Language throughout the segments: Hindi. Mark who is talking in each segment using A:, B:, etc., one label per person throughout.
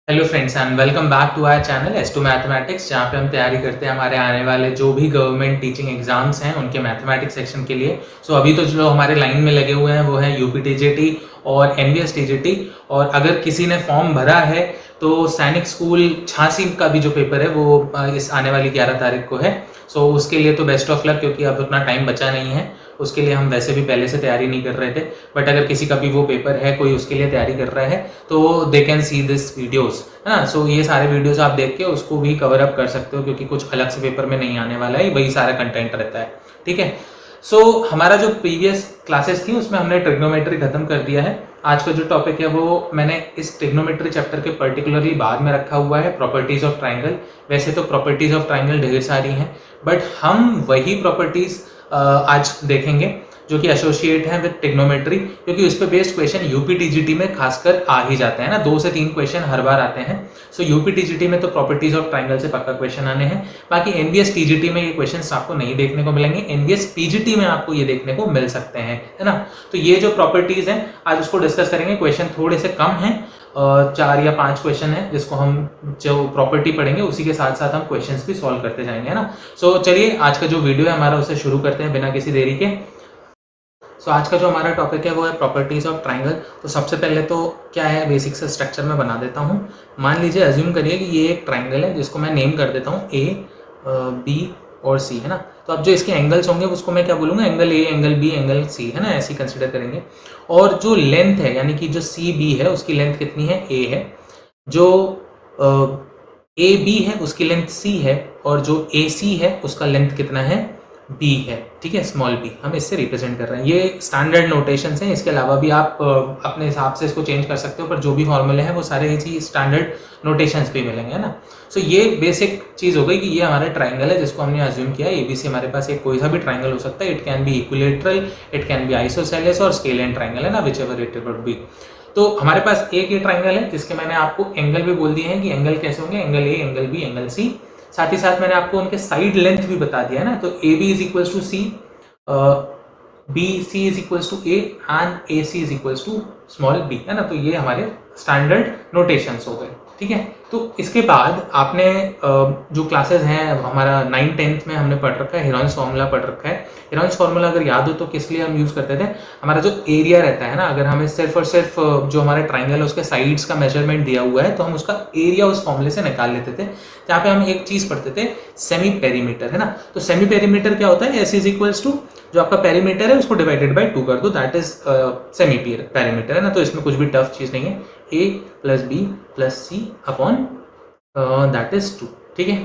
A: Hello friends and welcome back to our channel S two mathematics, जहाँ पे हम तैयारी करते हैं हमारे आने वाले जो भी गवर्नमेंट टीचिंग एग्जाम्स हैं उनके मैथमेटिक्स सेक्शन के लिए। सो अभी तो जो हमारे लाइन में लगे हुए हैं वो है यूपी टीजीटी और एनवीएस टीजीटी। और अगर किसी ने फॉर्म भरा है तो सैनिक स्कूल झांसी का भी जो पेपर है वो इस आने वाली 11 तारीख को है। सो उसके लिए तो बेस्ट ऑफ लक, क्योंकि अब उतना टाइम बचा नहीं है। उसके लिए हम वैसे भी पहले से तैयारी नहीं कर रहे थे, बट अगर किसी का भी वो पेपर है, कोई उसके लिए तैयारी कर रहा है तो they can see this videos, है ना। सो ये सारे वीडियोस आप देख के उसको भी कवर अप कर सकते हो, क्योंकि कुछ अलग से पेपर में नहीं आने वाला है, वही सारा कंटेंट रहता है। ठीक है। सो हमारा जो प्रीवियस क्लासेस थी उसमें हमने ट्रिग्नोमेट्री खत्म कर दिया है। आज का जो टॉपिक है वो मैंने इस ट्रिग्नोमेट्री चैप्टर के पर्टिकुलरली बाद में रखा हुआ है, प्रॉपर्टीज ऑफ ट्राइंगल। वैसे तो प्रॉपर्टीज ऑफ ट्राइंगल ढेर सारी हैं, बट हम वही प्रॉपर्टीज आज देखेंगे जो कि एसोसिएट है विद ट्रिग्नोमेट्री, क्योंकि उस पर बेस्ड क्वेश्चन यूपी टीजीटी में खासकर आ ही जाते हैं ना। 2 से 3 क्वेश्चन हर बार आते हैं। सो यूपी टीजीटी में तो प्रॉपर्टीज ऑफ ट्राइंगल से पक्का क्वेश्चन आने हैं। बाकी एनवीएस टीजीटी में ये क्वेश्चंस आपको नहीं देखने को मिलेंगे, एनवीएस पीजीटी में आपको ये देखने को मिल सकते हैं, है ना। तो ये जो प्रॉपर्टीज हैं आज उसको डिस्कस करेंगे। क्वेश्चन थोड़े से कम हैं, 4 या 5 क्वेश्चन है जिसको हम जो प्रॉपर्टी पढ़ेंगे उसी के साथ साथ हम क्वेश्चंस भी सॉल्व करते जाएंगे, है ना। सो चलिए आज का जो वीडियो है हमारा उसे शुरू करते हैं बिना किसी देरी के। सो आज का जो हमारा टॉपिक है वो है प्रॉपर्टीज ऑफ ट्राइंगल। तो सबसे पहले तो क्या है, बेसिक से स्ट्रक्चर में बना देता हूँ। मान लीजिए, अज्यूम करिए कि ये एक ट्राइंगल है जिसको मैं नेम कर देता हूँ ए, बी और सी, है ना। तो अब जो इसके एंगल्स होंगे उसको मैं क्या बोलूँगा, angle A, angle B, angle C, है ना, ऐसे कंसिडर करेंगे। और जो लेंथ है यानी कि जो सी बी है उसकी लेंथ कितनी है, ए है। जो ए बी है उसकी लेंथ सी है, और जो ए सी है उसका लेंथ कितना है, बी है। ठीक है, स्मॉल बी हम इससे रिप्रेजेंट कर रहे हैं। ये स्टैंडर्ड नोटेशंस हैं, इसके अलावा भी आप अपने हिसाब से इसको चेंज कर सकते हो, पर जो भी फॉर्मूले हैं वो सारे ही स्टैंडर्ड नोटेशंस पे मिलेंगे, है ना। सो ये बेसिक चीज़ हो गई कि ये हमारा ट्राइंगल है जिसको हमने अज्यूम किया। एबीसी हमारे पास एक कोई सा भी ट्राइंगल हो सकता है। It can be equilateral, it can be isosceles और स्केलियन ट्राइंगल, है ना, which ever it would be. तो हमारे पास एक ये ट्राइंगल है जिसके मैंने आपको एंगल भी बोल दिए हैं कि एंगल कैसे होंगे, angle A, angle B, angle C. साथ ही साथ मैंने आपको उनके साइड लेंथ भी बता दिया है ना। तो A B is equals to C, B C is equals to A and A C is equals to small B, है ना। तो ये हमारे स्टैंडर्ड नोटेशंस हो गए। ठीक है। तो इसके बाद आपने जो क्लासेस हैं हमारा 9th 10th में हमने पढ़ रखा है, हेरोन्स फार्मूला पढ़ रखा है। हेरोन्स फार्मूला अगर याद हो तो किस लिए हम यूज़ करते थे, हमारा जो एरिया रहता है ना, अगर हमें सिर्फ और सिर्फ जो हमारे ट्राइंगल है उसके साइड्स का मेजरमेंट दिया हुआ है तो हम उसका एरिया उस फॉर्मूले से निकाल लेते थे। जहाँ पे हम एक चीज़ पढ़ते थे, सेमी पेरीमीटर, है ना। तो सेमी पेरीमीटर क्या होता है, एस इज इक्वल्स टू जो आपका पेरीमीटर है उसको डिवाइडेड बाय 2 कर दो, दैट इज सेमी पेरीमीटर, है ना। तो इसमें कुछ भी टफ चीज़ नहीं है, A plus B plus C upon that is 2। ठीक है।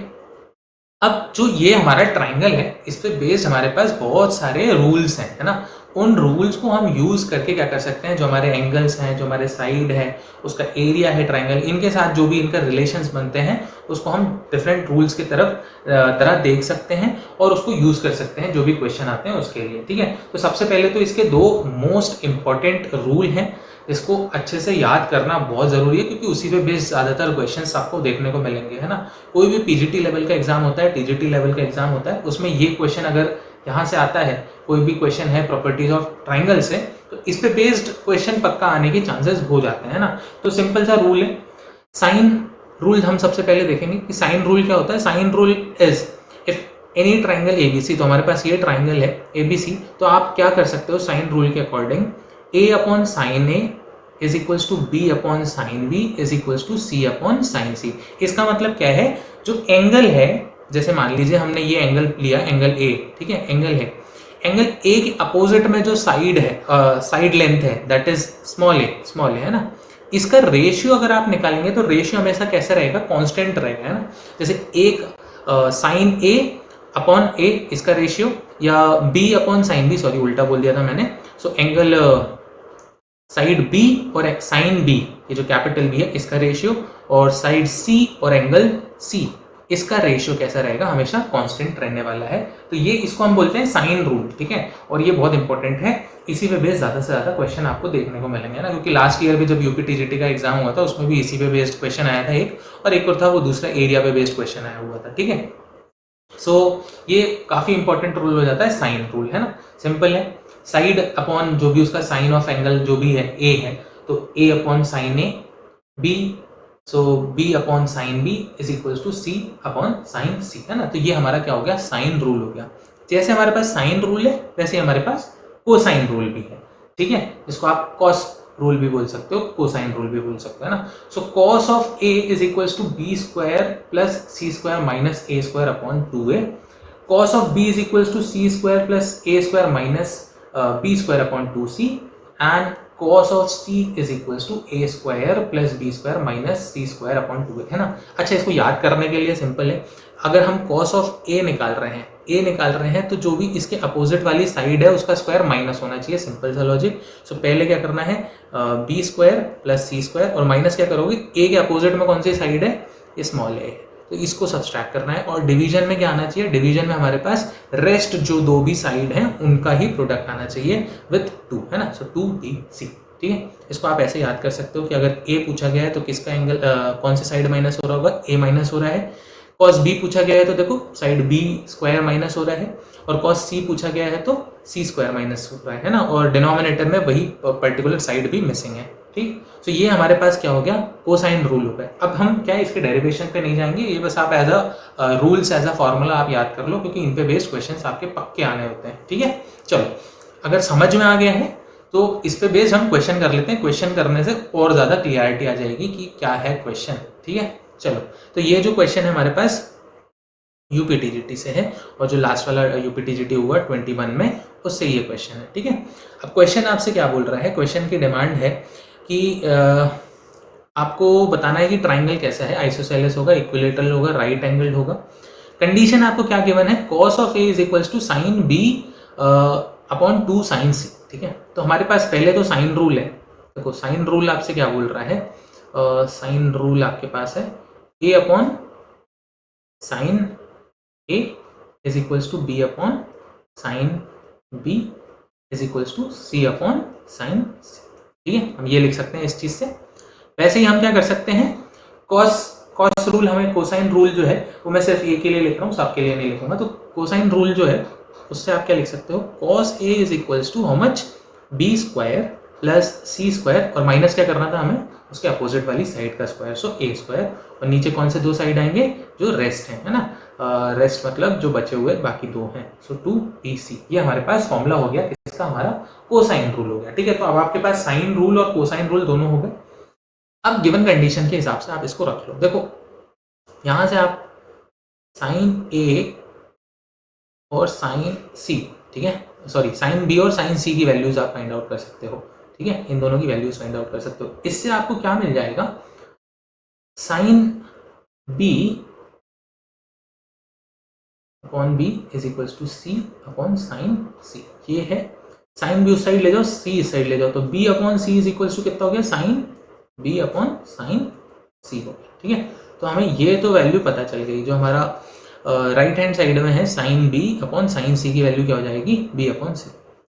A: अब जो ये हमारा ट्राइंगल है इस पे बेस्ड हमारे पास बहुत सारे रूल्स हैं, है ना। उन रूल्स को हम यूज करके क्या कर सकते हैं, जो हमारे एंगल्स हैं, जो हमारे साइड है, उसका एरिया है ट्राइंगल, इनके साथ जो भी इनका रिलेशंस बनते हैं उसको हम डिफरेंट रूल्स की तरह देख सकते हैं और उसको यूज कर सकते हैं जो भी क्वेश्चन आते हैं उसके लिए। ठीक है। तो सबसे पहले तो इसके 2 मोस्ट इंपॉर्टेंट रूल हैं, इसको अच्छे से याद करना बहुत ज़रूरी है, क्योंकि उसी पे बेस्ड ज़्यादातर क्वेश्चंस आपको देखने को मिलेंगे, है ना। कोई भी पीजीटी लेवल का एग्जाम होता है, टीजीटी लेवल का एग्जाम होता है, उसमें ये क्वेश्चन अगर यहाँ से आता है, कोई भी क्वेश्चन है प्रॉपर्टीज ऑफ ट्राइंगल से, तो इस पे बेस्ड क्वेश्चन पक्का आने के चांसेस हो जाते हैं ना। तो सिंपल सा रूल है, साइन रूल हम सबसे पहले देखेंगे कि साइन रूल क्या होता है। Sine rule is if any triangle ABC, तो हमारे पास ये ट्राइंगल है एबीसी, तो आप क्या कर सकते हो साइन रूल के according, A upon sine A is equals to B upon sine B is equals to C upon sine C. इसका मतलब क्या है, जो एंगल है, जैसे मान लीजिए हमने ये एंगल लिया, एंगल ए, ठीक है, एंगल है, एंगल ए के अपोजिट में जो साइड है, साइड लेंथ है, दैट इज स्मॉल ए, है ना। इसका रेशियो अगर आप निकालेंगे तो रेशियो हमेशा कैसे रहेगा, कांस्टेंट रहेगा, है ना। जैसे एक साइन ए अपॉन ए इसका रेशियो, या B upon sine B, sorry उल्टा बोल दिया था मैंने। सो एंगल साइड बी और साइन बी, ये जो कैपिटल बी है इसका रेशियो, और साइड सी और एंगल सी इसका रेशियो कैसा रहेगा, हमेशा कांस्टेंट रहने वाला है। तो ये इसको हम बोलते हैं साइन रूल। ठीक है। और ये बहुत इंपॉर्टेंट है, इसी पे बेस्ड ज़्यादा से ज़्यादा क्वेश्चन आपको देखने को मिलेंगे ना, क्योंकि लास्ट ईयर भी जब यूपी टीजीटी का एग्जाम हुआ था उसमें भी इसी पे बेस्ड क्वेश्चन आया था एक, और एक और था वो दूसरा एरिया पे बेस्ड क्वेश्चन आया हुआ था। ठीक है। सो ये काफ़ी इंपॉर्टेंट रूल हो जाता है साइन रूल, है ना। सिंपल है, साइड अपॉन जो भी उसका साइन ऑफ एंगल जो भी है ए है, तो A upon sine A, B so b upon sine b is equal to c upon sine c, है ना। तो ये हमारा क्या हो गया, साइन रूल हो गया। जैसे हमारे पास साइन रूल है वैसे हमारे पास कोसाइन रूल भी है, ठीक है। इसको आप कॉस रूल भी बोल सकते हो, कोसाइन रूल भी बोल सकते हो, है ना। So cos of a is equal to B square plus C square minus A square upon 2a। Cos of b is equal to C square plus A square minus B square upon 2c and cos of c is equals to a square plus b square minus c square upon 2a, है ना। अच्छा, इसको याद करने के लिए सिंपल है, अगर हम cos of a निकाल रहे हैं तो जो भी इसके अपोजिट वाली साइड है उसका स्क्वायर माइनस होना चाहिए, सिंपल सा लॉजिक। सो पहले क्या करना है, b square plus c square और माइनस क्या करोगे, a के अपोजिट में कौन सी साइड है, ये स्मॉल a, तो इसको सब्सट्रैक्ट करना है। और डिवीजन में क्या आना चाहिए, डिवीजन में हमारे पास रेस्ट जो दो भी साइड हैं उनका ही प्रोडक्ट आना चाहिए विथ 2, है ना। सो 2bc, ठीक है। इसको आप ऐसे याद कर सकते हो कि अगर a पूछा गया है तो किसका एंगल कौन से साइड माइनस हो रहा होगा, a माइनस हो रहा है। cos b पूछा गया है तो देखो साइड b स्क्वायर माइनस हो रहा है, और cos c पूछा गया है तो c स्क्वायर माइनस हो रहा है ना। और डिनोमिनेटर में वही पर्टिकुलर साइड भी मिसिंग है, ठीक। तो ये हमारे पास क्या हो गया, कोसाइन रूल हो गया। अब हम क्या इसके डेरिवेशन पे नहीं जाएंगे, ये बस आप as a rules as a formula आप याद कर लो, क्योंकि इन पे बेस्ड क्वेश्चंस आपके पक्के आने होते हैं, ठीक है। चलो, अगर समझ में आ गया है तो इस पे बेस्ड हम क्वेश्चन कर लेते हैं। क्वेश्चन करने से और ज्यादा क्लियरिटी आ जाएगी कि क्या है क्वेश्चन, ठीक है। चलो, तो ये जो क्वेश्चन है हमारे पास यूपीटीजीटी से है, और जो लास्ट वाला यूपीटीजीटी हुआ 21 में उससे ये क्वेश्चन है, ठीक है। अब क्वेश्चन आपसे क्या बोल रहा है, क्वेश्चन की डिमांड है कि आपको बताना है कि ट्राइंगल कैसा है, आइसोसेलेस होगा, इक्विलेटरल होगा, राइट एंगल्ड होगा। कंडीशन आपको क्या गिवन है, cos of A is equals to sine B upon 2 sine C, ठीक है। तो हमारे पास पहले तो साइन रूल है, देखो साइन रूल आपसे क्या बोल रहा है, साइन रूल आपके पास है A upon sine A is equals to B upon sine B is equals to C upon sine C, ठीक है। हम ये लिख सकते हैं इस चीज से। वैसे ही हम क्या कर सकते हैं, कॉस रूल, हमें कोसाइन रूल जो है वो मैं सिर्फ ए के लिए लिख रहा हूँ, सबके लिए नहीं लिखूंगा। तो कोसाइन रूल जो है उससे आप क्या लिख सकते हो, cos A is equals to how much, B square plus C square, और माइनस क्या करना था हमें, उसके अपोजिट वाली साइड का स्क्वायर, सो ए स्क्वायर। और नीचे कौन से दो साइड आएंगे, जो रेस्ट है ना, रेस्ट मतलब जो बचे हुए बाकी दो हैं, सो 2bc। ये हमारे पास फॉर्मूला हो गया इसका, हमारा कोसाइन रूल हो गया, ठीक है। तो अब आपके पास साइन रूल और कोसाइन रूल दोनों हो गए। अब गिवन कंडीशन के हिसाब से आप इसको रख लो। देखो यहां से आप साइन ए और साइन सी, ठीक है, सॉरी साइन बी और साइन सी की वैल्यूज आप फाइंड आउट कर सकते हो, ठीक है। इन दोनों की वैल्यूज फाइंड आउट कर सकते हो। इससे आपको क्या मिल जाएगा, sine B upon B is equal to C upon sine C, ये है। साइन बी उस साइड ले जाओ, सी इस साइड ले जाओ, तो B upon C is equal to कितना हो गया, sine B upon sine C हो गया, ठीक है। तो हमें ये तो वैल्यू पता चल गई, जो हमारा राइट हैंड साइड में है साइन बी अपॉन साइन सी की वैल्यू क्या हो जाएगी, बी अपॉन सी,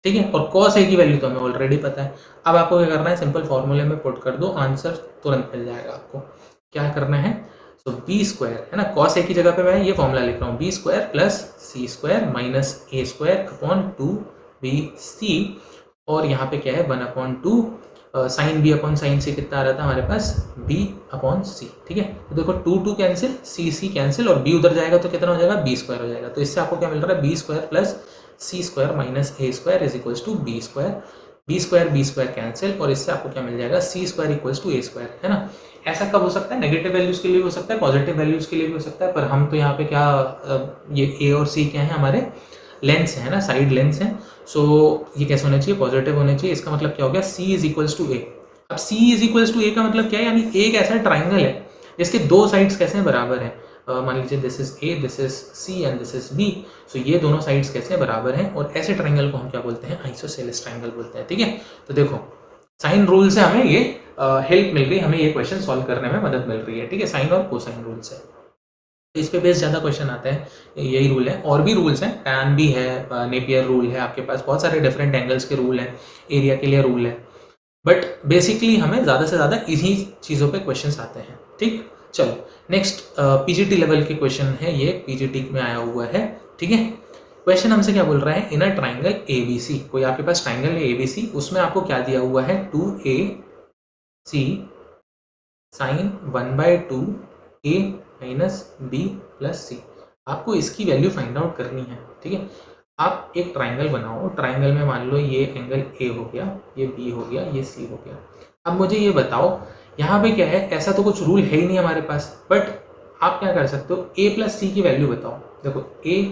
A: ठीक है। और कॉस ए की वैल्यू तो हमें ऑलरेडी पता है। अब आपको क्या करना है, सिंपल फॉर्मूले में पुट कर दो, आंसर तुरंत मिल जाएगा आपको। क्या करना है, तो बी स्क्वायर है ना, कॉस ए की जगह पे मैं ये फॉर्मूला लिख रहा हूँ, B square plus C square minus A square upon 2bc, और यहाँ पे क्या है 1/2 साइन बी अपॉन साइन सी कितना आ रहा था हमारे पास, b अपॉन सी, ठीक है। तो देखो 2 कैंसिल, सी कैंसिल, और b उधर जाएगा तो कितना हो जाएगा, b स्क्वायर हो जाएगा। तो इससे आपको क्या मिल रहा है, B square plus C square minus A square is equals to B square, B square cancel, और इससे आपको क्या मिल जाएगा, C square equals to A square, है ना। ऐसा कब हो सकता है, नेगेटिव वैल्यूज के लिए भी हो सकता है, पॉजिटिव वैल्यूज के लिए भी हो सकता है, पर हम तो यहाँ पे क्या, ये ए और सी क्या है, हमारे लेंस है ना, साइड लेंस है। सो ये कैसे होना चाहिए, पॉजिटिव होना चाहिए। इसका मतलब क्या हो गया, सी इज इक्वल्स टू ए। अब सी इज इक्वल्स टू ए का मतलब क्या है, यानी एक ऐसा ट्राइंगल है जिसके दो साइड्स कैसे बराबर हैं, मान लीजिए this is A, this is C and this is B. So ये दोनों साइड्स कैसे बराबर हैं, और ऐसे ट्राइंगल को हम क्या बोलते हैं, आइसोसेलेस ट्राइंगल बोलते हैं, ठीक है। तो देखो साइन रूल से हमें ये हेल्प मिल गई, हमें ये क्वेश्चन सॉल्व करने में मदद मिल रही है, ठीक है, साइन और कोसाइन रूल से। इस पे बेस ज़्यादा क्वेश्चन आते हैं, यही रूल है। और भी रूल्स हैं, टैन भी है, नेपियर रूल है, आपके पास बहुत सारे डिफरेंट एंगल्स के रूल हैं, एरिया के लिए रूल है, बट बेसिकली हमें ज़्यादा से ज़्यादा इन्हीं चीज़ों पे क्वेश्चंस आते हैं, ठीक। चलो नेक्स्ट पीजीटी लेवल के क्वेश्चन है, ये पीजीटी में आया हुआ है, ठीक है। क्वेश्चन हमसे क्या बोल रहा है, इन अ ट्राइंगल एबीसी, कोई आपके पास ट्राइंगल है एबीसी, उसमें आपको क्या दिया हुआ है, 2ac sine 1/2 a minus B plus C. आपको इसकी वैल्यू फाइंड आउट करनी है, ठीक है। आप एक ट्राइंगल बनाओ, ट्राइंगल में मान लो ये एंगल ए हो गया, ये बी हो गया, ये सी हो गया। अब मुझे ये बताओ यहाँ पे क्या है, ऐसा तो कुछ रूल है ही नहीं हमारे पास, बट आप क्या कर सकते हो, a प्लस सी की वैल्यू बताओ। देखो a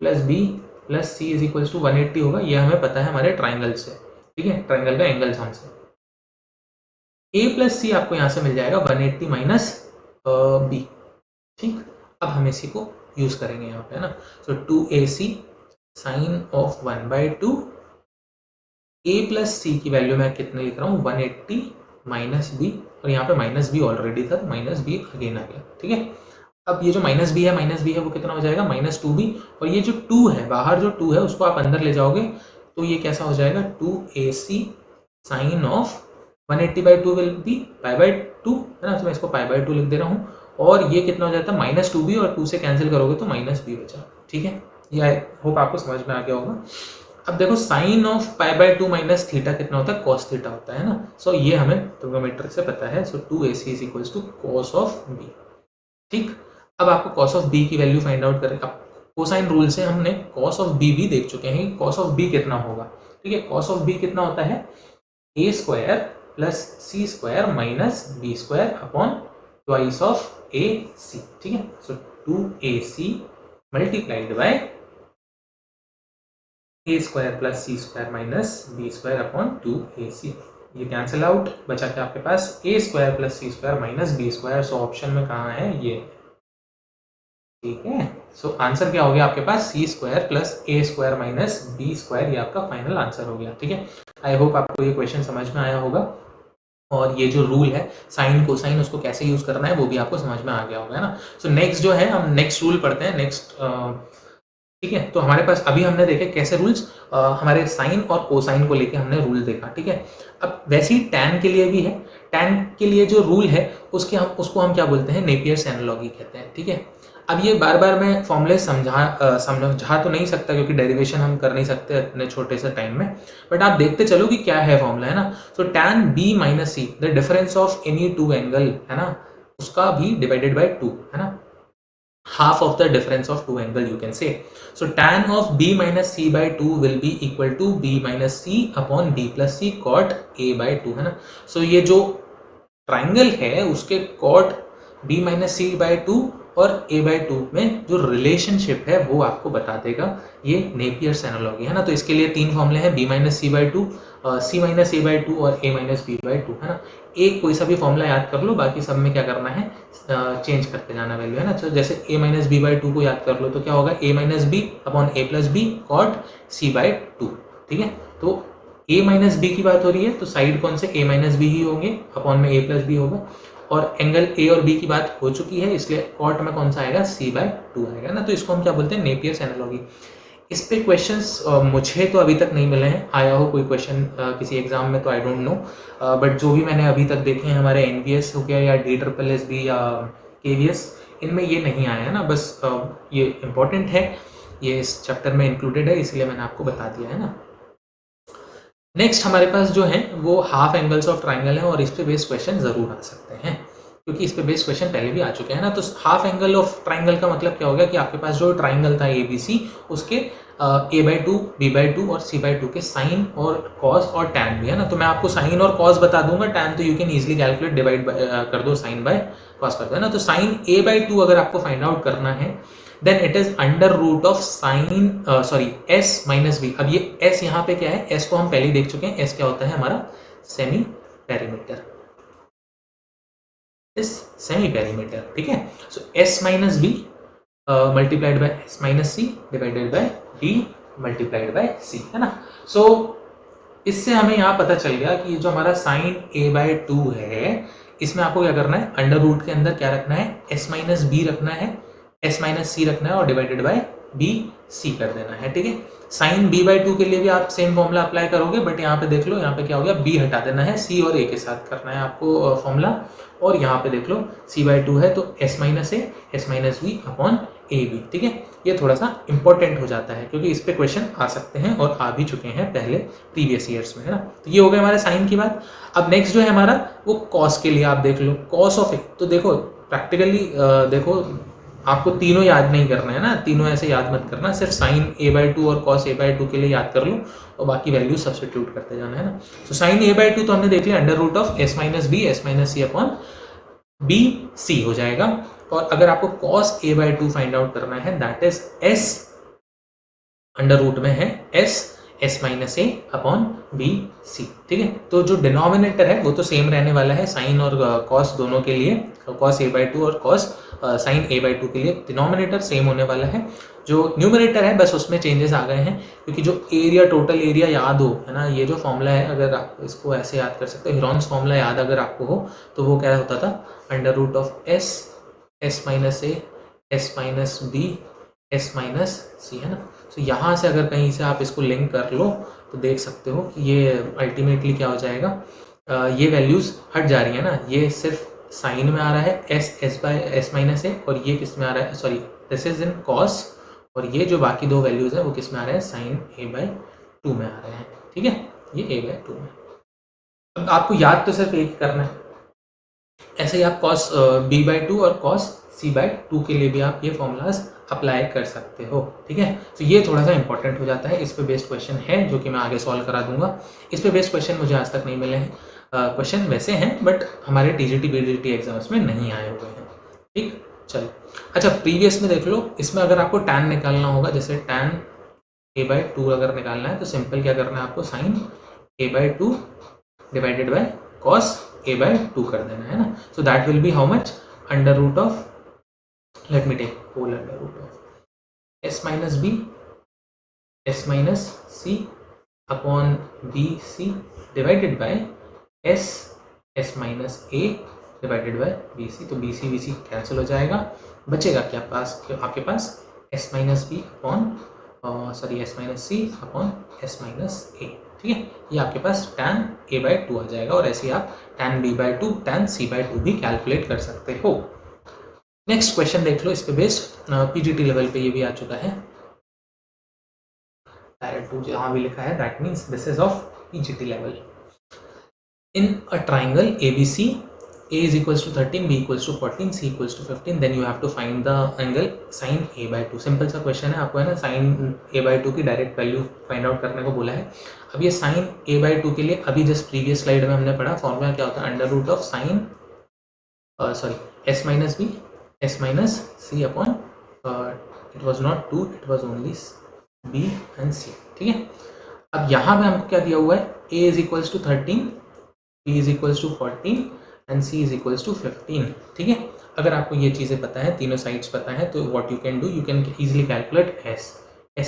A: plus B plus C is equals to 180 होगा, ये हमें पता है हमारे ट्राइंगल से, ठीक है, ट्राइंगल का एंगल सम से। a प्लस सी आपको यहाँ से मिल जाएगा 180 माइनस बी, ठीक। अब हम इसी को यूज करेंगे यहाँ पे, है ना। So 2ac sine of 1/2 a plus C की वैल्यू मैं कितने लिख रहा हूँ 180 माइनस बी, और यहाँ पे माइनस बी ऑलरेडी था, माइनस बी अगेन आ गया, ठीक है। अब ये जो माइनस बी है वो कितना हो जाएगा -2b, और ये जो 2 है बाहर, जो 2 है उसको आप अंदर ले जाओगे तो ये कैसा हो जाएगा 2ac sine of 180/2 will be π/2, है ना। तो मैं इसको π/2 लिख दे रहा हूँ, और ये कितना हो जाता है -2b, और 2 से कैंसिल करोगे तो -b बचा, ठीक है। ये आई होप आपको समझ में आ गया होगा। अब देखो साइन ऑफ π/2 माइनस थीटा कितना होता है, cos थीटा होता है ना। सो ये हमें ट्रिग्नोमेट्री से पता है। So 2ac is equals to cos of b, ठीक। अब आपको cos ऑफ b की वैल्यू फाइंड आउट करें। अब कोसाइन रूल से हमने cos ऑफ b भी देख चुके हैं, cos ऑफ b कितना होगा, ठीक है। cos ऑफ b कितना होता है a square plus C square minus B square upon twice of A C, ठीक है। So 2ac multiplied by a square plus C square minus B square upon 2ac, ये कैंसिल आउट, बचा क्या आपके पास a square plus C square minus B square. So option में कहाँ है ये, ठीक है। सो आंसर क्या हो गया आपके पास C square plus a square minus B square, ये आपका फाइनल आंसर हो गया, ठीक है। आई होप आपको ये क्वेश्चन समझ में आया होगा, और ये जो रूल है साइन कोसाइन उसको कैसे यूज करना है वो भी आपको समझ में आ गया होगा, है ना। सो नेक्स्ट जो है हम नेक्स्ट रूल पढ़ते हैं, नेक्स्ट, ठीक है। तो हमारे पास अभी हमने देखे कैसे रूल्स, हमारे साइन और कोसाइन को लेके हमने रूल देखा, ठीक है। अब वैसे ही टैन के लिए भी है, टैन के लिए जो रूल है उसको हम क्या बोलते हैं, नेपियर्स एनालॉजी कहते हैं, ठीक है। अब ये बार बार मैं फॉर्मूले समझा तो नहीं सकता, क्योंकि डेरिवेशन हम कर नहीं सकते इतने छोटे से टाइम में, बट आप देखते चलो कि क्या है फॉर्मूला, है ना। So tan B minus C, the difference of any two angle, है ना, उसका भी डिवाइडेड बाय 2, है ना, half of the difference of two angle you can say. So tan of b minus c by 2 will be equal to b minus c upon b plus c cot a by 2, है ना। So ये जो ट्राइंगल है उसके cot b minus c by 2 और a by 2 में जो रिलेशनशिप है वो आपको बता देगा, ये नेपियर्स एनालॉजी, है ना। तो इसके लिए 3 फॉर्मूले हैं, b minus C by 2, c minus a by 2 और a माइनस b बाई 2, है ना। एक कोई सा भी फॉर्मूला याद कर लो, बाकी सब में क्या करना है, चेंज करते जाना वैल्यू, है ना। तो जैसे a माइनस बी बाई 2 को याद कर लो तो क्या होगा a minus B upon a plus B cot c by 2, ठीक है। तो a माइनस बी की बात हो रही है तो साइड कौन से a माइनस बी ही होंगे, अपॉन में a प्लस बी होगा, और एंगल a और b की बात हो चुकी है, इसलिए कॉट में कौन सा आएगा c बाई 2 आएगा ना। तो इसको हम क्या बोलते हैं, नेपियर्स एनालॉजी। इस पे क्वेश्चंस मुझे तो अभी तक नहीं मिले हैं, आया हो कोई क्वेश्चन किसी एग्जाम में तो आई डोंट नो, बट जो भी मैंने अभी तक देखे हैं हमारे NVS हो गया या DSSB या KVS, इनमें ये नहीं आया है ना। बस ये इम्पोर्टेंट है, ये इस चैप्टर में इंक्लूडेड है, इसलिए मैंने आपको बता दिया है ना। नेक्स्ट हमारे पास जो है वो हाफ एंगल्स ऑफ ट्राइंगल है, और इस पे बेस्ड क्वेश्चन जरूर आ सकते हैं, क्योंकि इस पे बेस्ड क्वेश्चन पहले भी आ चुके हैं ना। तो हाफ एंगल ऑफ ट्राइंगल का मतलब क्या हो गया कि आपके पास जो ट्राइंगल था ABC, उसके a/2 b/2 और c/2 के साइन और कॉस और टैन भी, है ना। तो मैं आपको साइन और कॉस बता दूंगा, टैन तो you can easily calculate, divide कर दो साइन बाय कॉस कर दो, है ना। तो साइन a/2 अगर आपको फाइंड आउट करना है then it is under root of sine s minus B. अब ये s यहाँ पे क्या है, s को हम पहले ही देख चुके हैं, s क्या होता है हमारा सेमी पेरीमीटर, सेमी पेरीमीटर, ठीक है। So s minus B multiplied by s minus C divided by d multiplied by c, है ना। सो इससे हमें यहाँ पता चल गया कि जो हमारा साइन a/2 है, इसमें आपको क्या करना है, अंडर रूट के अंदर क्या रखना है, s माइनस बी रखना है, s माइनस सी रखना है, और डिवाइडेड बाय b c कर देना है, ठीक है। साइन b/2 के लिए भी आप सेम फॉर्मूला अप्लाई करोगे, बट यहाँ पे देख लो, यहाँ पे क्या हो गया, b हटा देना है, c और a के साथ करना है आपको फॉर्मूला, और यहाँ पे देख लो c/2 है तो s minus a s minus b upon A B. ठीक है, ये थोड़ा सा इंपॉर्टेंट हो जाता है क्योंकि इस पे क्वेश्चन आ सकते हैं और आ भी चुके हैं पहले प्रीवियस ईयर्स में, है ना। तो ये हो गया हमारे साइन की बात। अब नेक्स्ट जो है हमारा वो कॉस के लिए आप देख लो, कॉस ऑफ ए। तो देखो प्रैक्टिकली देखो आपको तीनों याद नहीं करना है ना, तीनों ऐसे याद मत करना, सिर्फ साइन ए बाई टू और कॉस ए बाई टू के लिए याद कर लो और बाकी वैल्यू सब्सटीट्यूट करते जाना, है ना। तो साइन ए बाई टू तो हमने देख लिया under root of S minus B C upon B C हो जाएगा। और अगर आपको cos A by two find out करना है that is S under root में है S minus A upon B C. ठीक है, तो जो डिनोमिनेटर है वो तो सेम रहने वाला है साइन और कॉस दोनों के लिए, कॉस ए बाई टू और cos sine A by to के लिए डिनोमिनेटर सेम होने वाला है। जो न्यूमरेटर है बस उसमें चेंजेस आ गए हैं क्योंकि जो एरिया टोटल एरिया याद हो, है ना, ये जो फॉर्मूला है अगर आप इसको ऐसे याद कर सकते हो, हीरोन्स फॉर्मूला याद अगर आपको हो तो वो क्या होता था under root of S minus A S minus B S minus C, है ना। तो यहाँ से अगर कहीं से आप इसको लिंक कर लो तो देख सकते हो कि ये अल्टीमेटली क्या हो जाएगा, ये वैल्यूज़ हट जा रही है ना, ये सिर्फ साइन में आ रहा है एस बाई एस माइनस ए और ये किस में आ रहा है, sorry this is in cos, और ये जो बाकी दो वैल्यूज़ हैं वो किस में आ रहे हैं साइन ए बाई टू में आ रहे हैं। ठीक है, ये ए बाई टू में। अब आपको याद तो सिर्फ एक करना है, ऐसे ही आप कॉस बी बाई टू और कॉस सी बाई टू के लिए भी आप ये फॉर्मूलाज अप्लाई कर सकते हो। ठीक है, तो ये थोड़ा सा इंपॉर्टेंट हो जाता है, इस पे बेस्ड क्वेश्चन है जो कि मैं आगे सॉल्व करा दूंगा। इस पे बेस्ड क्वेश्चन मुझे आज तक नहीं मिले हैं, क्वेश्चन वैसे हैं बट हमारे टीजीटी बीजीटी एग्जाम्स में नहीं आए हुए हैं। ठीक, चलो अच्छा प्रीवियस में देख लो, इसमें अगर आपको टैन निकालना होगा, जैसे टैन ए बाई टू अगर निकालना है तो सिंपल क्या करना है आपको, sine A by two divided by cos A by two कर देना है ना। So that will be how much, under root of, let me take whole under root of s minus b s minus c upon b c divided by s minus a divided by b c। तो b c कैंसिल हो जाएगा, बचेगा क्या पास, आपके पास s minus b upon sorry s minus c upon s minus a। ठीक है, ये आपके पास tan a बाई टू आ जाएगा और ऐसे ही आप tan b by two tan c by two भी कैलकुलेट कर सकते हो। नेक्स्ट क्वेश्चन देख लो, इस पे बेस्ड पीजीटी लेवल पे ये भी आ चुका है, डायरेक्ट टू जहाँ भी लिखा है that means this is of PGT level. In a triangle ABC A is equals to 13, B equals to 14, C equals to 15, then you have to find the angle sin A by 2। Simple सा क्वेश्चन है, आपको है ना साइन A by 2 की डायरेक्ट वैल्यू फाइंड आउट करने को बोला है। अब ये साइन A by 2 के लिए अभी जस्ट प्रीवियस स्लाइड में हमने पढ़ा फॉर्मूला क्या होता है, under root of sine sorry s minus B s minus c upon it was not 2, it was only b and c। ठीक है, अब यहाँ पे हमको क्या दिया हुआ है, a is equals to 13, b is equals to 14 and c is equals to 15। ठीक है, अगर आपको ये चीज़ें पता है, तीनों साइड्स पता है, तो what you can do, you can easily calculate s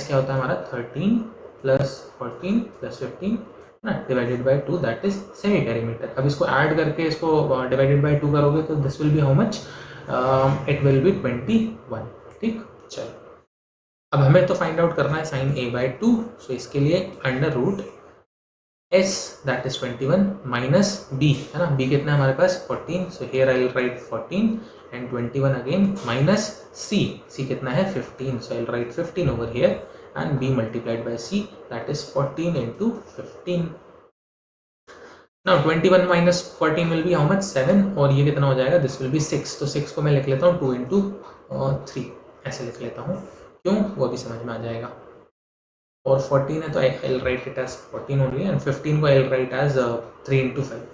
A: क्या होता है हमारा 13 plus 14 plus 15 ना divided by 2 that is semi perimeter. अब इसको ऐड करके इसको डिवाइडेड बाई 2 करोगे तो this will be how much, it will be 21। ठीक, चलो अब हमें तो फाइंड आउट करना है sine A by two, so इसके लिए under root S that is 21 minus B, है ना, बी कितना है हमारे पास 14, so here I will write 14 and 21 again minus C कितना है 15, so I will write 15 over here and b multiplied by c that is 14 into 15। now 21 minus 14 will be how much 7 और ये कितना हो जाएगा, this will be 6। तो 6 को मैं लिख लेता हूँ 2 into 3 ऐसे लिख लेता हूँ, क्यों वो भी समझ में आ जाएगा। और 14 है तो I will write it as 14 only and 15 को I will write as 3 into 5।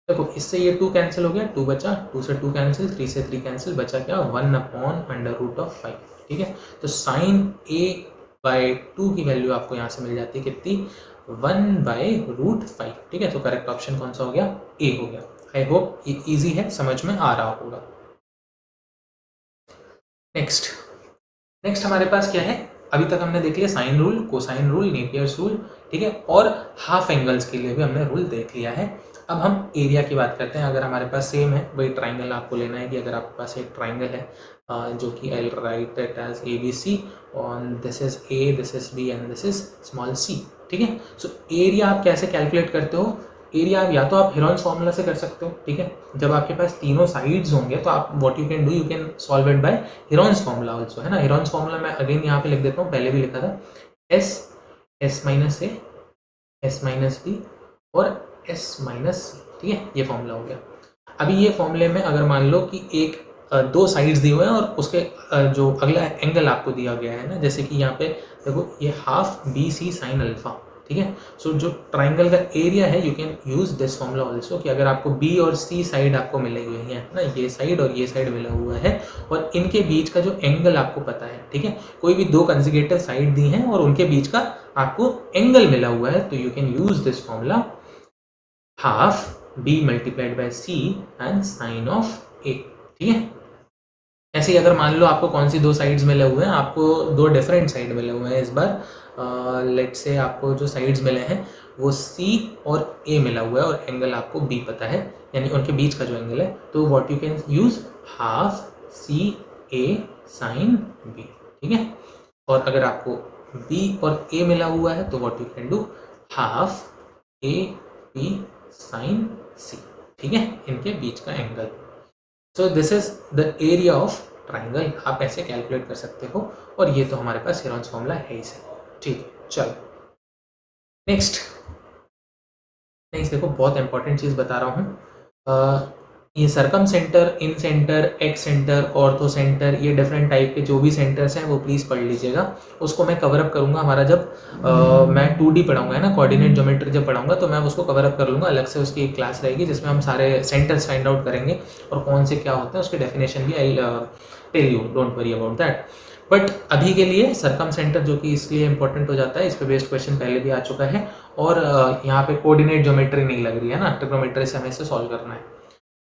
A: देखो इससे ये 2 कैंसिल हो गया, 2 बचा, 2 से 2 कैंसिल, 3 से 3 कैंसिल, बचा क्या 1 अपॉन अंडर रूट ऑफ 5। ठीक है, तो साइन ए बाई 2 की वैल्यू आपको यहाँ से मिल जाती है कितनी 1 बाई रूट 5। ठीक है, तो करेक्ट ऑप्शन कौन सा हो गया, ए हो गया। आई होप ये इजी है, समझ में आ रहा होगा। नेक्स्ट हमारे पास क्या है, अभी तक हमने देख लिया sine rule, cosine rule, Napier's rule. ठीक है, और हाफ एंगल्स के लिए भी हमने रूल देख लिया है। अब हम एरिया की बात करते हैं। अगर हमारे पास सेम है वही ट्राइंगल आपको लेना है कि अगर आपके पास एक ट्राइंगल है जो कि I will write it as ABC on this is A, this is B and this is small c। ठीक है, सो एरिया आप कैसे कैलकुलेट करते हो, एरिया या तो आप हेरोन्स फॉर्मूला से कर सकते हो, ठीक है। जब आपके पास तीनों साइड्स होंगे तो आप what you can do, you can solve it by Heron's formula also, है ना। हेरोन्स फॉर्मूला मैं अगेन यहाँ पे लिख देता हूँ, पहले भी लिखा था, S minus A, S minus B और एस माइनस सी, ठीक है। ये फॉर्मूला हो गया। अभी ये फॉर्मूले में अगर मान लो कि एक दो साइड्स दिए हुए हैं और उसके जो अगला एंगल आपको दिया गया है ना, जैसे कि यहाँ पे देखो ये half B C sine alpha, ठीक है। सो जो ट्राइंगल का एरिया है, you can use this formula also, कि अगर आपको बी और सी साइड आपको मिले हुए हैं ना, ये साइड और ये साइड मिला हुआ है और इनके बीच का जो एंगल आपको पता है, ठीक है, कोई भी दो कंसेक्यूटिव साइड दी हैं और उनके बीच का आपको एंगल मिला हुआ है, तो you can use this formula half b multiplied by c and sine of a, ठीक है। ऐसे ही अगर मान लो आपको कौन सी दो साइड्स मिले हुए हैं, आपको दो डिफरेंट साइड मिले हुए हैं इस बार, लेट से आपको जो साइड्स मिले हैं वो c और a मिला हुआ है और एंगल आपको b पता है, यानी उनके बीच का जो एंगल है, तो what you can use half c a sine b, ठीक है। और अगर आपको b और a मिला हुआ है तो what you can do half a b sine C, ठीक है, इनके बीच का angle. So this is the area of triangle, आप ऐसे कैलकुलेट कर सकते हो, और ये तो हमारे पास हेरोन्स फॉर्मूला है ही सर, ठीक है। चलो नेक्स्ट देखो, बहुत इंपॉर्टेंट चीज़ बता रहा हूँ, ये circumcentre, incentre, excentre, orthocentre, ये डिफरेंट टाइप के जो भी सेंटर्स हैं वो प्लीज़ पढ़ लीजिएगा। उसको मैं कवर अप करूँगा हमारा जब मैं 2D पढ़ाऊँगा, है ना, कोऑर्डिनेट ज्योमेट्री जब पढ़ाऊँगा तो मैं उसको कवर अप कर लूँगा, अलग से उसकी एक क्लास रहेगी जिसमें हम सारे सेंटर्स फाइंड आउट करेंगे और कौन से क्या होते हैं उसके डेफिनेशन भी I tell you, don't worry about that. But अभी के लिए सरकम सेंटर जो कि इसलिए इंपॉर्टेंट हो जाता है, इस पे बेस्ड क्वेश्चन पहले भी आ चुका है, और यहाँ पे कोऑर्डिनेट ज्योमेट्री नहीं लग रही है ना, ट्रिग्नोमेट्री से हमें इसे सॉल्व करना है।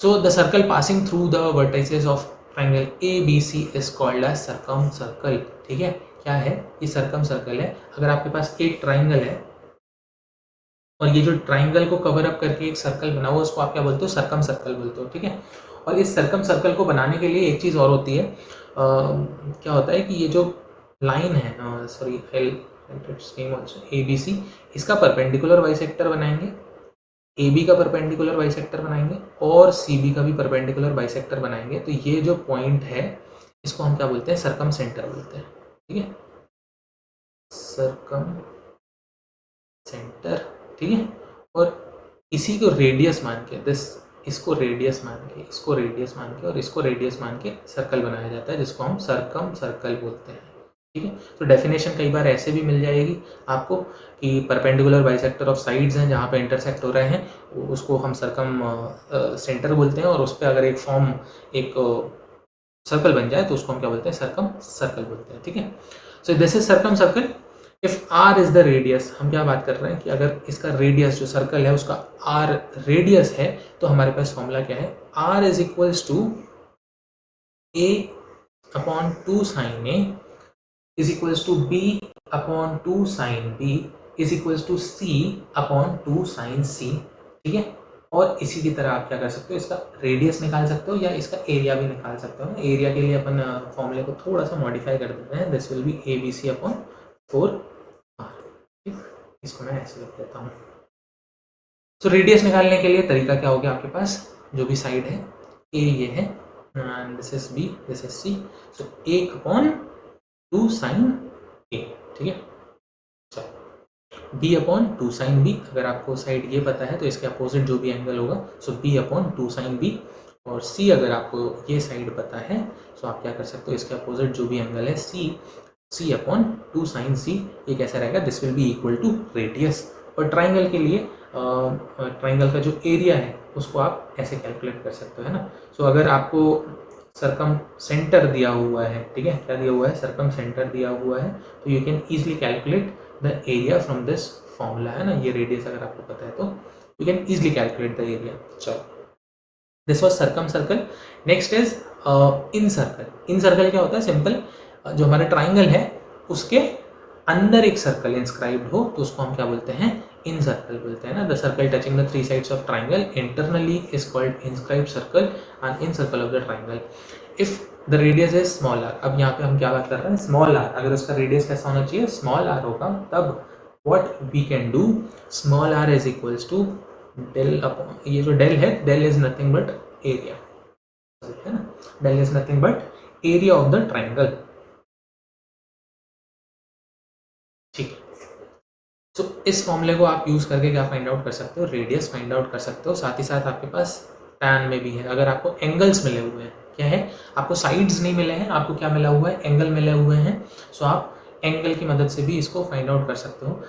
A: So the circle passing through the vertices of triangle ABC is called as circumcircle, ठीक है। क्या है ये सर्कम सर्कल है। अगर आपके पास एक ट्राइंगल है और ये जो ट्राइंगल को कवर अप करके एक सर्कल बना हुआ, उसको आप क्या बोलते हो, सर्कम सर्कल बोलते हो, ठीक है। और इस सर्कम सर्कल को बनाने के लिए एक चीज़ और होती है, क्या होता है कि ये जो लाइन है, सॉरी ABC, इसका परपेंडिकुलर बाइसेक्टर बनाएंगे, AB का परपेंडिकुलर बाइसेक्टर बनाएंगे और CB का भी परपेंडिकुलर बाइसेक्टर बनाएंगे, तो ये जो पॉइंट है इसको हम क्या बोलते हैं, सर्कम सेंटर बोलते हैं, ठीक है, सर्कम सेंटर, ठीक है। और इसी को रेडियस मान के, इसको रेडियस मान के, इसको रेडियस मान के और इसको रेडियस मान के सर्कल बनाया जाता है, जिसको हम सर्कम सर्कल बोलते हैं, ठीक है। तो डेफिनेशन कई बार ऐसे भी मिल जाएगी आपको कि परपेंडिकुलर बाइसेक्टर ऑफ साइड्स हैं जहाँ पे इंटरसेक्ट हो रहे हैं, उसको हम सर्कम सेंटर बोलते हैं, और उस पर अगर एक फॉर्म एक सर्कल बन जाए तो उसको हम क्या बोलते हैं, सर्कम सर्कल बोलते हैं, ठीक है। सो this is circum circle. If r is the radius, हम क्या बात कर रहे हैं कि अगर इसका रेडियस जो सर्कल है उसका r रेडियस है, तो हमारे पास फॉर्मूला क्या है, r is equals to a upon 2 sine a is equals to b upon 2 sine b is equals to c upon 2 sine c, ठीक है। और इसी की तरह आप क्या कर सकते हो, इसका रेडियस निकाल सकते हो या इसका एरिया भी निकाल सकते हो ना। एरिया के लिए अपन फॉर्मूले को थोड़ा सा मॉडिफाई कर देते हैं, this will B ABC upon 4r, ठीक, इसको मैं ऐसे लिख देता हूँ। तो रेडियस निकालने के लिए तरीका क्या हो गया, आपके पास जो भी साइड है a ये है and this is b, this is c, so 1 upon 2 sine a, ठीक है। चलो b अपॉन 2 साइन b, अगर आपको साइड ये पता है तो इसके अपोजिट जो भी एंगल होगा, सो b अपॉन 2 साइन b, और c अगर आपको ये साइड पता है तो आप क्या कर सकते हो, इसके अपोजिट जो भी एंगल है c अपॉन 2 साइन c, ये कैसा रहेगा, this will be equal to radius. और ट्राइंगल के लिए ट्राइंगल का जो एरिया है उसको आप ऐसे कैलकुलेट कर सकते हो, है ना। सो अगर आपको सर्कम सेंटर दिया हुआ है, ठीक है, क्या दिया हुआ है, सर्कम सेंटर दिया हुआ है, तो you can easily calculate the area from this formula, है ना। ये रेडियस अगर आपको पता है तो you can easily calculate the area. चलो this was circumcircle. Next is incircle. Incircle क्या होता है, सिंपल, जो हमारा ट्राइंगल है उसके अंदर एक सर्कल इंस्क्राइब्ड हो तो उसको हम क्या बोलते हैं, इन सर्कल बोलते हैं ना। The circle touching the 3 sides of triangle internally is called inscribed circle and in circle of the triangle if the radius is small R. अब यहाँ पे हम क्या बात कर रहे हैं, स्मॉल आर, अगर उसका रेडियस कैसा होना चाहिए, स्मॉल आर होगा, तब what we can do, small R is equals to del upon, ये जो डेल है, del is nothing but area, है ना, del is nothing but area of the triangle. ठीक है, तो इस फॉर्मूले को आप यूज करके क्या फाइंड आउट कर सकते हो, रेडियस फाइंड आउट कर सकते हो। साथ ही साथ आपके पास टैन में भी है। अगर आपको एंगल्स मिले हुए हैं, क्या है, आपको साइड्स नहीं मिले हैं, आपको क्या मिला हुआ है, एंगल मिले हुए हैं, सो आप एंगल की मदद से भी इसको फाइंड आउट कर सकते हो।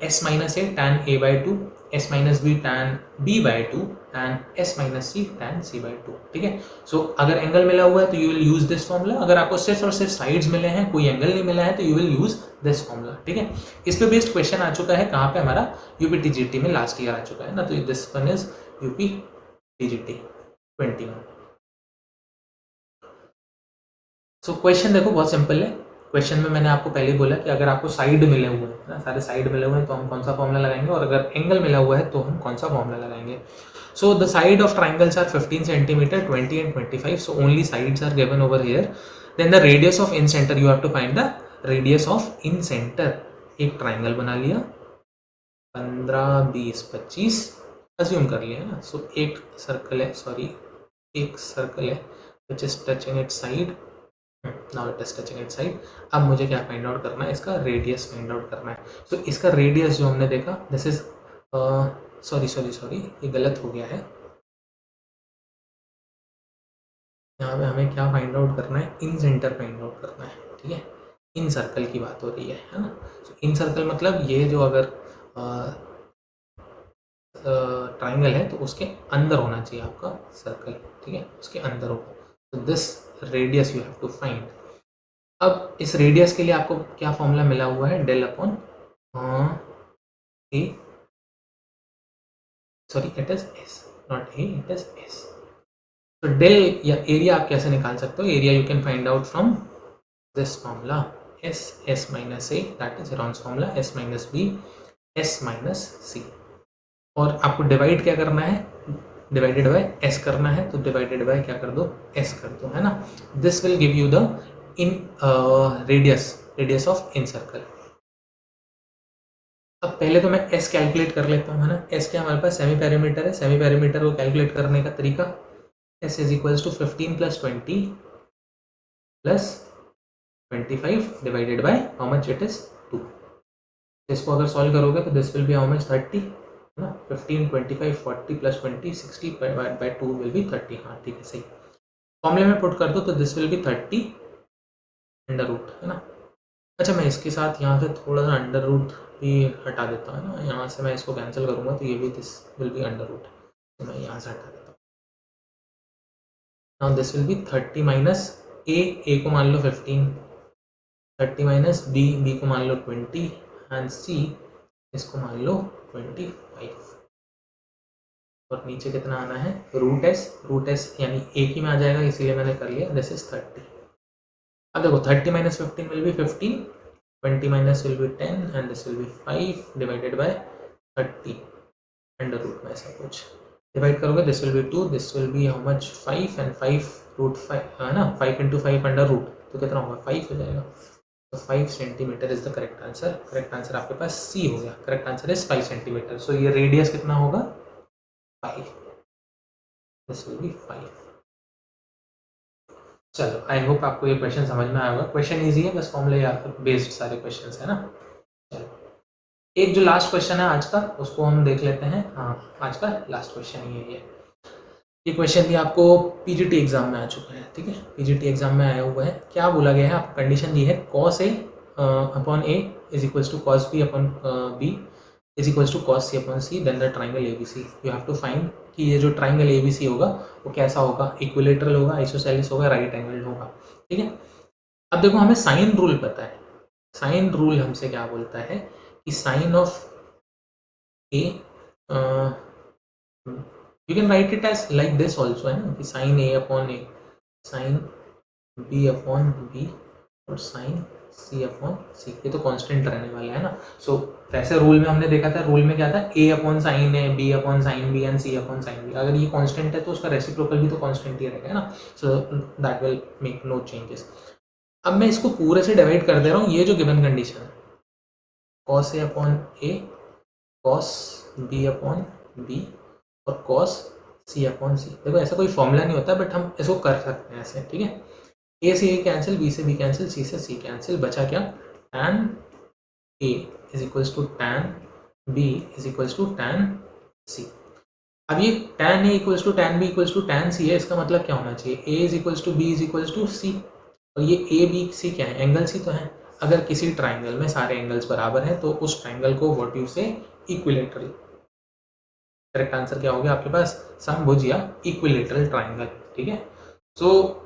A: S minus A tan A by two, S minus B tan B by two, and S minus C tan C by two. ठीक है, सो अगर एंगल मिला हुआ है तो you will use this formula. अगर आपको सिर्फ और सिर्फ साइड्स मिले हैं, कोई एंगल नहीं मिला है, तो you will use this formula. ठीक है, इस पे बेस्ड क्वेश्चन आ चुका है कहाँ पे, हमारा यूपीटीजीटी में लास्ट ईयर आ चुका है ना, तो this one is UPTGT 21। So question देखो बहुत सिंपल है। क्वेश्चन में मैंने आपको पहले ही बोला कि अगर आपको साइड मिले हुए हैं ना, सारे साइड मिले हुए हैं, तो हम कौन सा फॉर्मूला लगाएंगे, और अगर एंगल मिला हुआ है तो हम कौन सा फॉर्मूला लगाएंगे। So the side of triangles are 15 centimetre, 20 and 25, so only sides are given over here. Then the radius of in center, you have to find the radius of in center। एक ट्राइंगल बना लिया, 15, 20, 25 अज्यूम कर लिया ना। सो एक सर्कल है, सॉरी एक सर्कल है which is touching its side, now it is touching its side। अब मुझे क्या फाइंड आउट करना है, इसका रेडियस फाइंड आउट करना है। तो इसका रेडियस जो हमने देखा, दिस इज सॉरी ये गलत हो गया है। यहाँ पे हमें क्या फाइंड आउट करना है, इन सेंटर फाइंड आउट करना है। ठीक है, इन सर्कल की बात हो रही है ना। तो इन सर्कल मतलब ये जो अगर ट्राइंगल है तो उसके अंदर होना चाहिए आपका सर्कल। ठीक है, उसके अंदर होगा, तो this radius you have to find. अब इस रेडियस के लिए आपको क्या फॉर्मूला मिला हुआ है, del upon A, sorry it is S, not A, it is S. तो डेल या एरिया आप कैसे निकाल सकते हो, area you can find out from this formula, S minus A, that is Heron's formula, S minus B, S minus C. और आपको डिवाइड क्या करना है, डिवाइडेड बाय एस करना है, तो डिवाइडेड बाय क्या कर दो, एस कर दो, है ना। This will give you the in radius of in circle. अब पहले तो मैं एस कैलकुलेट कर लेता हूँ, है ना। एस क्या हमारे पास सेमी पैरामीटर है, सेमी पैरामीटर को कैलकुलेट करने का तरीका, S is equals to 15 plus 20 plus 25 divided by how much, it is 2। इसको अगर सॉल्व करोगे तो this will be how much, 30, है ना। 15, 25, 40 प्लस 20, 60 बाय 2 विल बी 30। हाँ ठीक है, सही। फॉर्मूले में पुट कर दो तो this will be 30 under root, है ना। अच्छा, मैं इसके साथ यहाँ से थोड़ा सा अंडर रूट भी हटा देता हूँ ना, यहाँ से मैं इसको कैंसिल करूँगा तो ये भी this will be under root, तो मैं यहाँ से हटा देता हूँ। Now this will be 30 minus A को मान लो 15, 30 माइनस बी को मान लो 20, एंड सी इसको मान लो 25। और नीचे कितना आना है, रूट एस यानी एक ही में आ जाएगा, इसीलिए मैंने कर लिया, दिस इज 30। अब देखो 30 minus 15 will be 15, 20 minus will be 10 and this will be 5 divided by 30 under root में ऐसा कुछ डिवाइड करोगे, this will be 2, this will be how much 5 and 5 root 5, है ना, 5 into 5 अंडर रूट, तो कितना होगा 5 हो जाएगा। तो 5 centimetre is the correct answer. Correct answer आपके पास सी हो गया, करेक्ट आंसर इज 5 सेंटीमीटर। सो ये रेडियस कितना होगा 5, दिस विल बी 5। चलो, आई होप आपको ये क्वेश्चन समझ में आया होगा। क्वेश्चन इजी है, बस फॉर्मूले बेस्ड सारे क्वेश्चन है ना। चलो, एक जो लास्ट क्वेश्चन है आज का, उसको हम देख लेते हैं। हाँ, आज का लास्ट क्वेश्चन ये है। ये क्वेश्चन भी आपको पीजीटी एग्जाम में आ चुका है। ठीक है, पीजीटी एग्जाम में आया हुआ है। क्या बोला गया है, आपको कंडीशन दी है, cos A upon A is equals to cos B upon B is equals to cos C upon C, then the triangle A B C. You have to find कि ये जो ट्राइंगल ए बी सी होगा वो कैसा होगा, इक्विलेटरल होगा, आइसोसेलेस होगा, राइट एंगल होगा। ठीक है, अब देखो हमें साइन रूल पता है। साइन रूल हमसे क्या बोलता है कि sine of A, you can write it as like this also, है ना, कि sine A upon A, sine B upon B और साइन सी अपॉन सी, ये तो कांस्टेंट रहने वाला है ना। सो वैसे रूल में हमने देखा था, रूल में क्या था, A upon sine A, B upon sine B and C upon sine B. अगर ये कांस्टेंट है तो उसका रेसिप्रोकल भी तो कांस्टेंट ही रहेगा, है ना। So that will make no changes. अब मैं इसको पूरे से डिवाइड कर दे रहा हूँ, ये जो गिवन कंडीशन है, cos A upon A, cos B upon B और कॉस सी अपॉन सी। देखो ऐसा कोई फॉर्मूला नहीं होता, बट हम इसको कर सकते हैं ऐसे, ठीक है। ए से ए कैंसिल, बी से बी कैंसिल, सी से सी कैंसिल, बचा क्या, tan A is equals to tan B is equals to tan C. अब ये tan A equals to tan B equals to tan C है, इसका मतलब क्या होना चाहिए, A is equals to B is equals to C. और ये ए बी सी क्या है, एंगल सी तो है। अगर किसी ट्राइंगल में सारे एंगल्स बराबर हैं तो उस ट्राइंगल को व्हाट यू से इक्विलेटरल। करेक्ट आंसर क्या हो गया आपके पास, समभुज या इक्विलेटरल ट्राइंगल, ठीक है। सो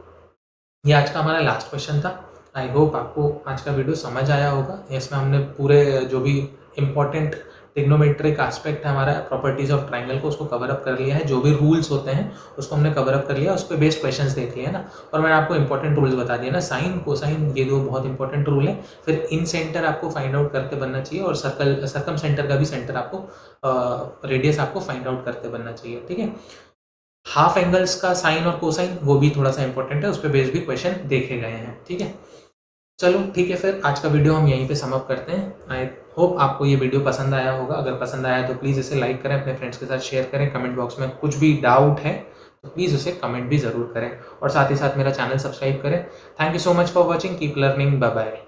A: ये आज का हमारा लास्ट क्वेश्चन था। आई होप आपको आज का वीडियो समझ आया होगा। इसमें हमने पूरे जो भी इम्पोर्टेंट ट्रिग्नोमेट्रिक एस्पेक्ट है हमारा प्रॉपर्टीज ऑफ ट्राइंगल को, उसको कवर अप कर लिया है। जो भी रूल्स होते हैं उसको हमने कवर अप कर लिया, उस पर बेस्ड क्वेश्चंस देख लिए ना। और मैंने आपको इंपॉर्टेंट रूल्स बता दिए ना, साइन कोसाइन ये दो बहुत इंपॉर्टेंट रूल है। फिर इन सेंटर आपको फाइंड आउट करके बनना चाहिए, और सर्कम सेंटर का भी सेंटर आपको रेडियस आपको फाइंड आउट करते बनना चाहिए, ठीक है। हाफ एंगल्स का साइन और कोसाइन वो भी थोड़ा सा इंपॉर्टेंट है, उस पर बेस्ड भी क्वेश्चन देखे गए हैं, ठीक है। चलो ठीक है, फिर आज का वीडियो हम यहीं पे सम अप करते हैं। आई होप आपको ये वीडियो पसंद आया होगा। अगर पसंद आया तो प्लीज़ इसे लाइक करें, अपने फ्रेंड्स के साथ शेयर करें। कमेंट बॉक्स में कुछ भी डाउट है तो प्लीज़ उसे कमेंट भी ज़रूर करें, और साथ ही साथ मेरा चैनल सब्सक्राइब करें। Thank you so much for watching, keep learning, bye bye.